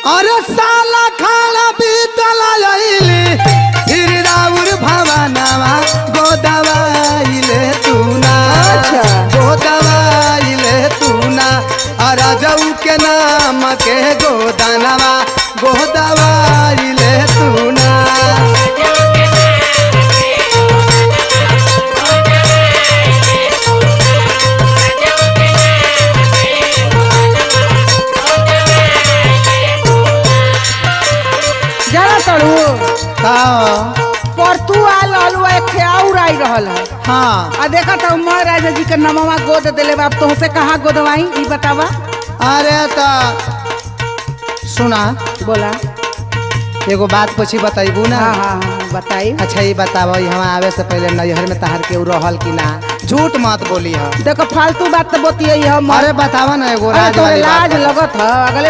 अरे साला खाला बीतल आइली फिर राउर भवनवा गोदवाइले तू ना गोदवाइले तू ना राजऊ के नाम के गोदनवा गोदवाइले तू ना पर तू आल अलुआ एक और आई रहल है। हाँ आ देखा तो मैं राजा जी के नमवा गोद दिले बाप तो से कहाँ गोदवाई ई बतावा। अरे तो सुना बोला एगो बात पूछी बताइबू ना। हाँ हाँ हाँ बताई। अच्छा ये बताओ हम आवे से पहले नैहर में तहार के रहल कि ना झूठ मत बोली है। देखो फालतू बात तो बोती है। अरे बतावा ना एगो राज वाली लाज बात। लगत है अगले